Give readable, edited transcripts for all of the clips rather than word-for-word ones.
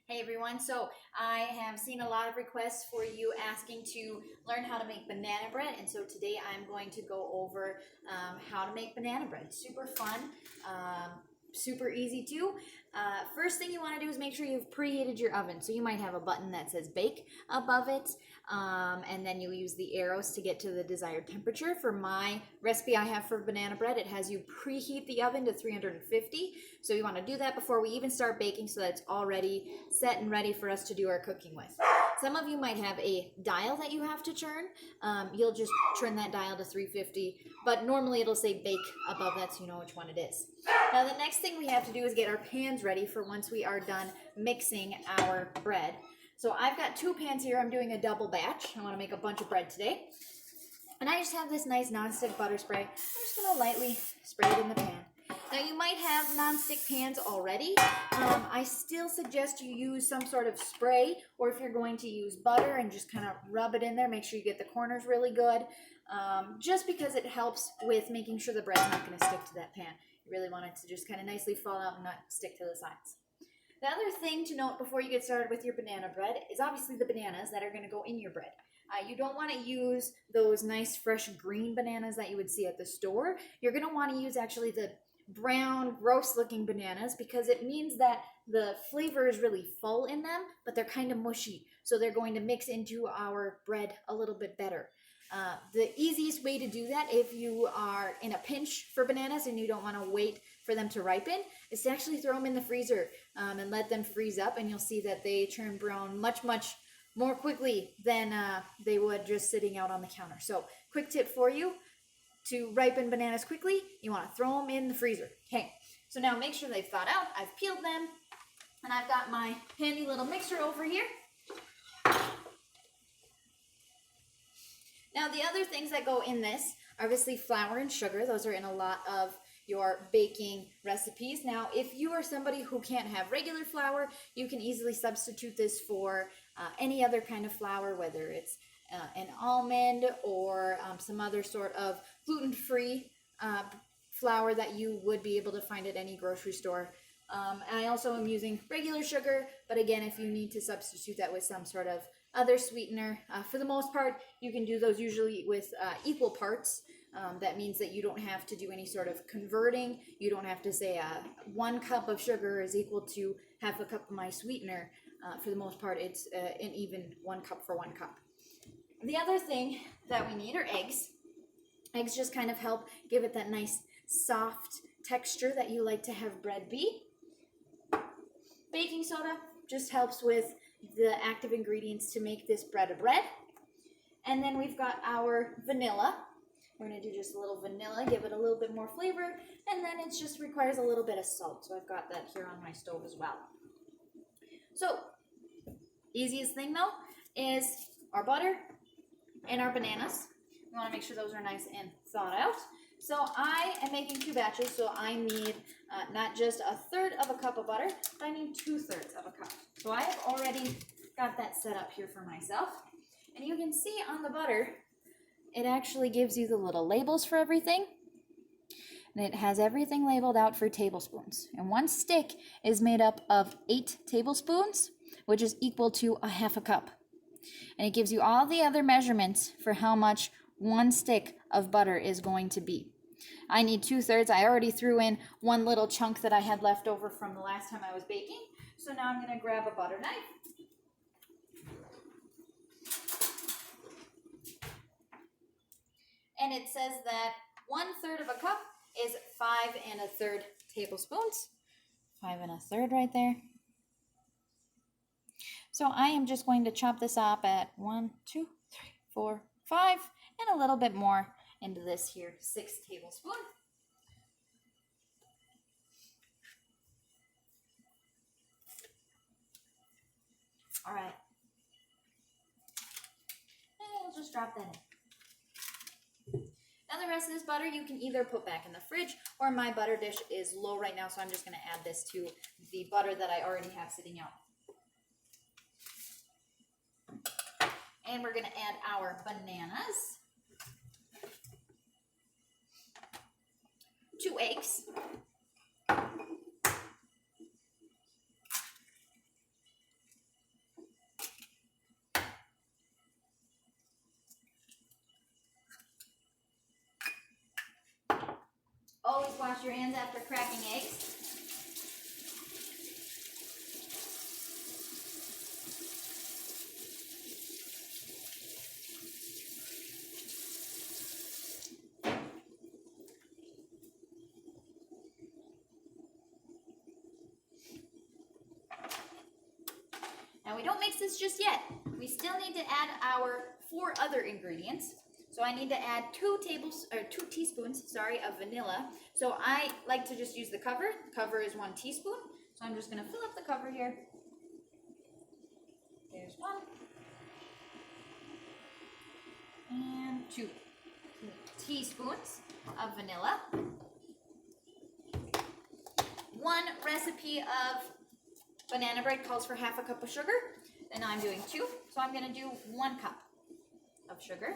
Hey everyone, so I have seen a lot of requests for you asking to learn how to make banana bread, and so today I'm going to go over how to make banana bread. Super fun, super easy too. First thing you want to do is make sure you've preheated your oven. So you might have a button that says bake above it, and then you use the arrows to get to the desired temperature. For my recipe I have for banana bread, it has you preheat the oven to 350. So you want to do that before we even start baking so that it's already set and ready for us to do our cooking with. Some of you might have a dial that you have to turn. You'll just turn that dial to 350, but normally it'll say bake above that so you know which one it is. Now the next thing we have to do is get our pans ready for once we are done mixing our bread. So I've got two pans here. I'm doing a double batch. I want to make a bunch of bread today. And I just have this nice nonstick butter spray. I'm just going to lightly spray it in the pan. Now you might have nonstick pans already. I still suggest you use some sort of spray, or if you're going to use butter and just kind of rub it in there, make sure you get the corners really good, just because it helps with making sure the bread's not going to stick to that pan. You really want it to just kind of nicely fall out and not stick to the sides. The other thing to note before you get started with your banana bread is obviously the bananas that are going to go in your bread. You don't want to use those nice fresh green bananas that you would see at the store. You're going to want to use actually the brown, gross looking bananas, because it means that the flavor is really full in them, but they're kind of mushy. So they're going to mix into our bread a little bit better. The easiest way to do that, if you are in a pinch for bananas and you don't want to wait for them to ripen, is to actually throw them in the freezer and let them freeze up, and you'll see that they turn brown much more quickly than they would just sitting out on the counter. So quick tip for you: to ripen bananas quickly, you want to throw them in the freezer. Okay, so now make sure they've thawed out. I've peeled them, and I've got my handy little mixer over here. Now the other things that go in this, obviously flour and sugar. Those are in a lot of your baking recipes. Now if you are somebody who can't have regular flour, you can easily substitute this for any other kind of flour, whether it's an almond or some other sort of gluten-free flour that you would be able to find at any grocery store. I also am using regular sugar, but again, if you need to substitute that with some sort of other sweetener, for the most part, you can do those usually with equal parts. That means that you don't have to do any sort of converting. You don't have to say 1 cup of sugar is equal to half a cup of my sweetener. For the most part, it's an even 1 cup for 1 cup. The other thing that we need are eggs. Eggs just kind of help give it that nice soft texture that you like to have bread be. Baking soda just helps with the active ingredients to make this bread a bread. And then we've got our vanilla. We're going to do just a little vanilla, give it a little bit more flavor, and then it just requires a little bit of salt. So I've got that here on my stove as well. So, easiest thing though is our butter and our bananas. We want to make sure those are nice and thawed out. So I am making 2 batches, so I need not just 1/3 of a cup of butter, but I need 2/3 of a cup. So I have already got that set up here for myself. And you can see on the butter, it actually gives you the little labels for everything. And it has everything labeled out for tablespoons. And 1 stick is made up of 8 tablespoons, which is equal to 1/2 cup. And it gives you all the other measurements for how much 1 stick of butter is going to be. I need 2/3. I already threw in 1 little chunk that I had left over from the last time I was baking. So now I'm going to grab a butter knife. And it says that 1/3 of a cup is 5 1/3 tablespoons. 5 1/3 right there. So I am just going to chop this up at 1, 2, 3, 4, 5, and a little bit more into this here 6 tablespoon. All right. And we'll just drop that in. Now the rest of this butter you can either put back in the fridge, or my butter dish is low right now, so I'm just going to add this to the butter that I already have sitting out. And we're going to add our bananas, 2 eggs, wash your hands after cracking eggs. Now we don't mix this just yet. We still need to add our 4 other ingredients. So I need to add 2 teaspoons, of vanilla. So I like to just use the cover. The cover is 1 teaspoon. So I'm just going to fill up the cover here. There's 1. And 2 teaspoons of vanilla. 1 recipe of banana bread calls for half a cup of sugar, and I'm doing 2, so I'm going to do 1 cup of sugar.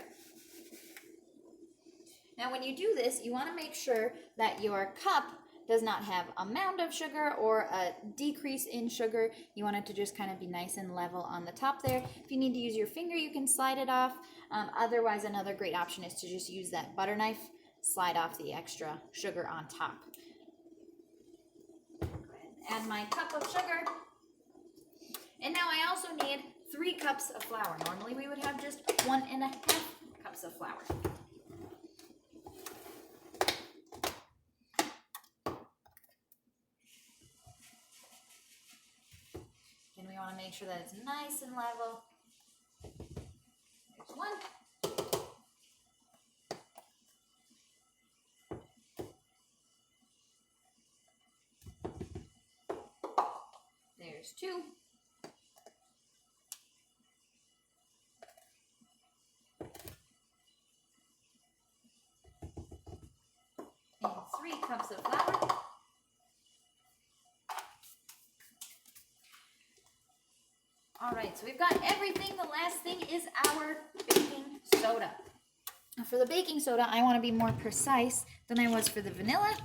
Now when you do this, you want to make sure that your cup does not have a mound of sugar or a decrease in sugar. You want it to just kind of be nice and level on the top there. If you need to use your finger, you can slide it off. Otherwise, another great option is to just use that butter knife, slide off the extra sugar on top. Go ahead and add my cup of sugar. And now I also need 3 cups of flour. Normally we would have just 1.5 cups of flour. And we want to make sure that it's nice and level. There's 1. There's 2. And 3 cups of flour. All right, so we've got everything. The last thing is our baking soda. Now for the baking soda, I want to be more precise than I was for the vanilla.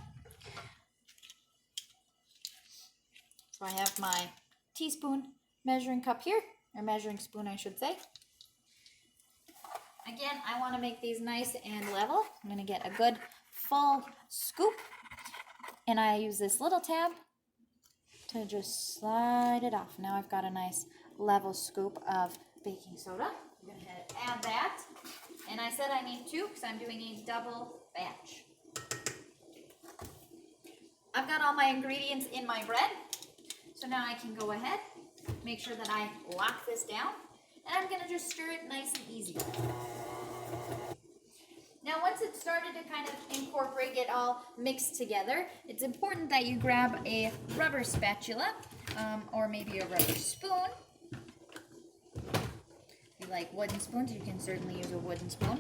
So I have my teaspoon measuring cup here, or measuring spoon I should say. Again, I want to make these nice and level. I'm going to get a good full scoop, and I use this little tab to just slide it off. Now I've got a nice level scoop of baking soda. I'm going to add that, and I said I need 2 because I'm doing a double batch. I've got all my ingredients in my bread, so now I can go ahead, make sure that I lock this down, and I'm going to just stir it nice and easy. Now once it's started to kind of incorporate, get all mixed together, it's important that you grab a rubber spatula or maybe a rubber spoon. If you like wooden spoons, you can certainly use a wooden spoon.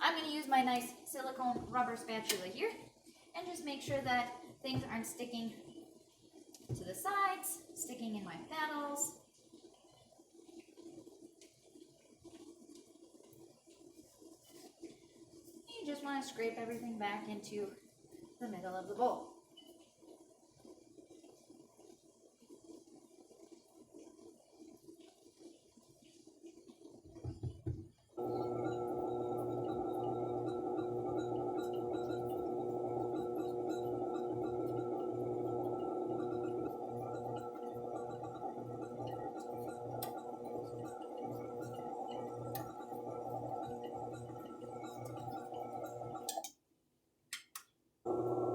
I'm going to use my nice silicone rubber spatula here and just make sure that things aren't sticking to the sides, sticking in my paddles. You just want to scrape everything back into the middle of the bowl.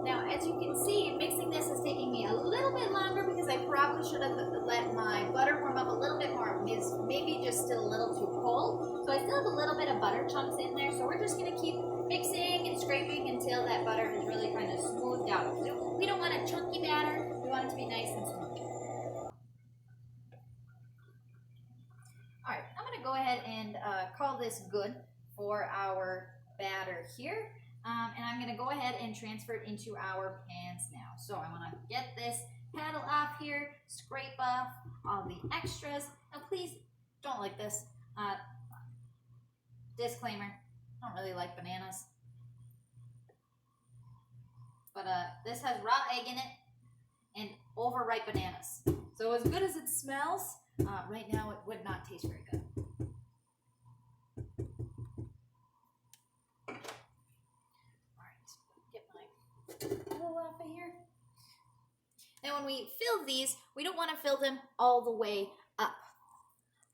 Now, as you can see, mixing this is taking me a little bit longer because I probably should have let my butter warm up a little bit more. It's maybe just still a little too cold. So I still have a little bit of butter chunks in there. So we're just going to keep mixing and scraping until that butter is really kind of smoothed out. We don't want a chunky batter. We want it to be nice and smooth. All right, I'm going to go ahead and call this good for our batter here. And I'm going to go ahead and transfer it into our pans now. So I want to get this paddle off here, scrape off all the extras. Now please don't like this. Disclaimer, I don't really like bananas. But this has raw egg in it and overripe bananas. So as good as it smells, right now it would not taste very good. way here. And when we fill these, we don't want to fill them all the way up.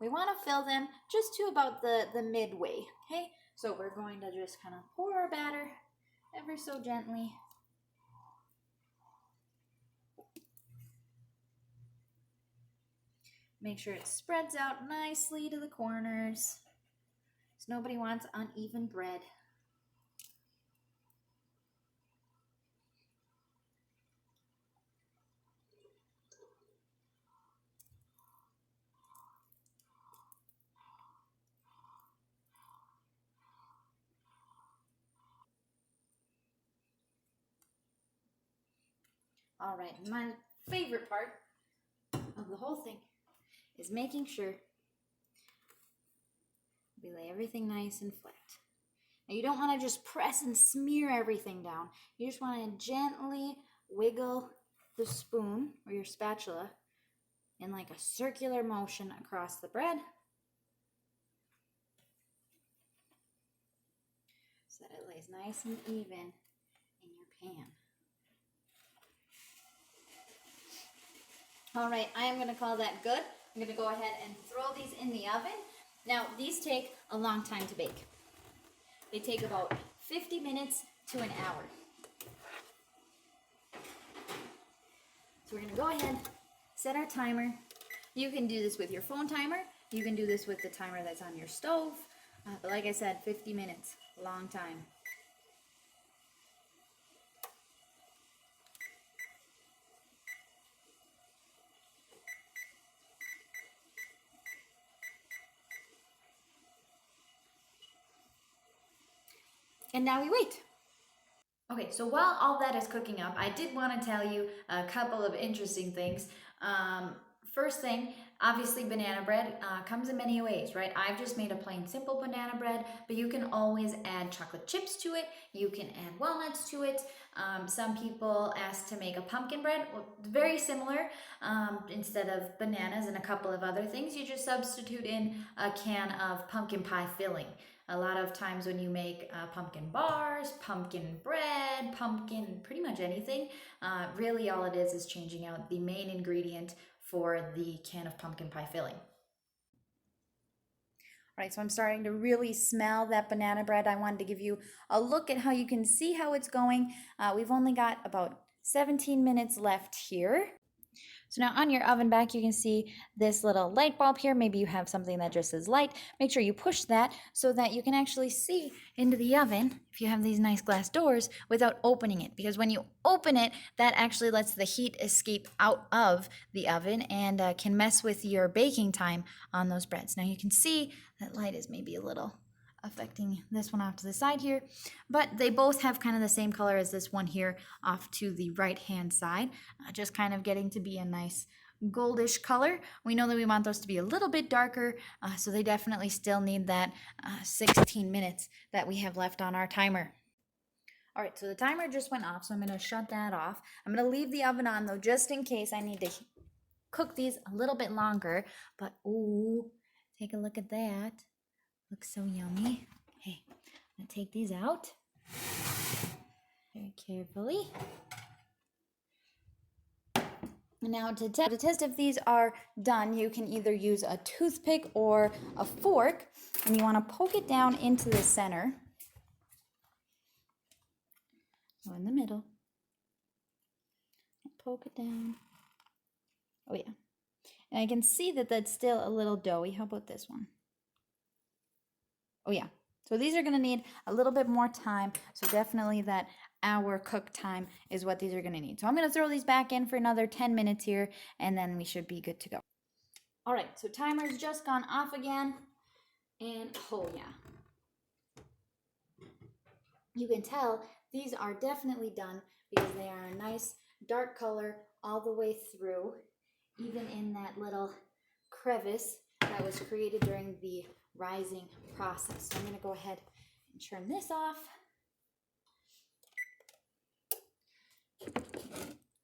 We want to fill them just to about the midway, okay? So we're going to just kind of pour our batter ever so gently. Make sure it spreads out nicely to the corners, because nobody wants uneven bread. All right, my favorite part of the whole thing is making sure we lay everything nice and flat. Now you don't want to just press and smear everything down. You just want to gently wiggle the spoon or your spatula in like a circular motion across the bread so that it lays nice and even in your pan. All right, I am going to call that good. I'm going to go ahead and throw these in the oven. Now, these take a long time to bake. They take about 50 minutes to an hour. So we're going to go ahead, set our timer. You can do this with your phone timer. You can do this with the timer that's on your stove. But like I said, 50 minutes, long time. And now we wait. Okay, so while all that is cooking up, I did want to tell you a couple of interesting things. First thing, obviously banana bread comes in many ways, right? I've just made a plain simple banana bread, but you can always add chocolate chips to it. You can add walnuts to it. Some people ask to make a pumpkin bread. Well, very similar. Instead of bananas and a couple of other things, you just substitute in a can of pumpkin pie filling. A lot of times when you make pumpkin bars, pumpkin bread, pumpkin, pretty much anything, really all it is changing out the main ingredient for the can of pumpkin pie filling. All right, so I'm starting to really smell that banana bread. I wanted to give you a look at how you can see how it's going. We've only got about 17 minutes left here. So now on your oven back, you can see this little light bulb here. Maybe you have something that just says light. Make sure you push that so that you can actually see into the oven, if you have these nice glass doors, without opening it. Because when you open it, that actually lets the heat escape out of the oven and can mess with your baking time on those breads. Now you can see that light is maybe a little affecting this one off to the side here, but they both have kind of the same color as this one here off to the right hand side, just kind of getting to be a nice goldish color. We know that we want those to be a little bit darker, so they definitely still need that 16 minutes that we have left on our timer. All right, so the timer just went off, so I'm going to shut that off. I'm going to leave the oven on though, just in case I need to cook these a little bit longer, but ooh, take a look at that. Looks so yummy. Okay, I'm gonna take these out very carefully. Now to test if these are done, you can either use a toothpick or a fork, and you want to poke it down into the center. So in the middle. Poke it down. Oh yeah. And I can see that that's still a little doughy. How about this one? Oh yeah, so these are going to need a little bit more time, so definitely that hour cook time is what these are going to need. So I'm going to throw these back in for another 10 minutes here, and then we should be good to go. All right, so timer's just gone off again, and oh yeah. You can tell these are definitely done because they are a nice dark color all the way through, even in that little crevice that was created during the rising process. So I'm going to go ahead and turn this off.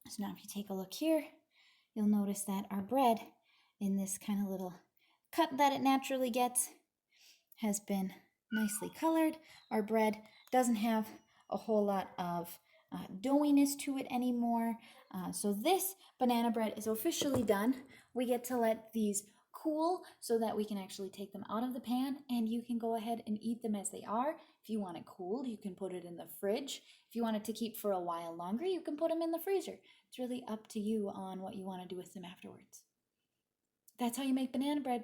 So now if you take a look here, you'll notice that our bread in this kind of little cut that it naturally gets has been nicely colored. Our bread doesn't have a whole lot of doughiness to it anymore. So this banana bread is officially done. We get to let these cool so that we can actually take them out of the pan, and you can go ahead and eat them as they are. If you want it cooled, you can put it in the fridge. If you want it to keep for a while longer, you can put them in the freezer. It's really up to you on what you want to do with them afterwards. That's how you make banana bread.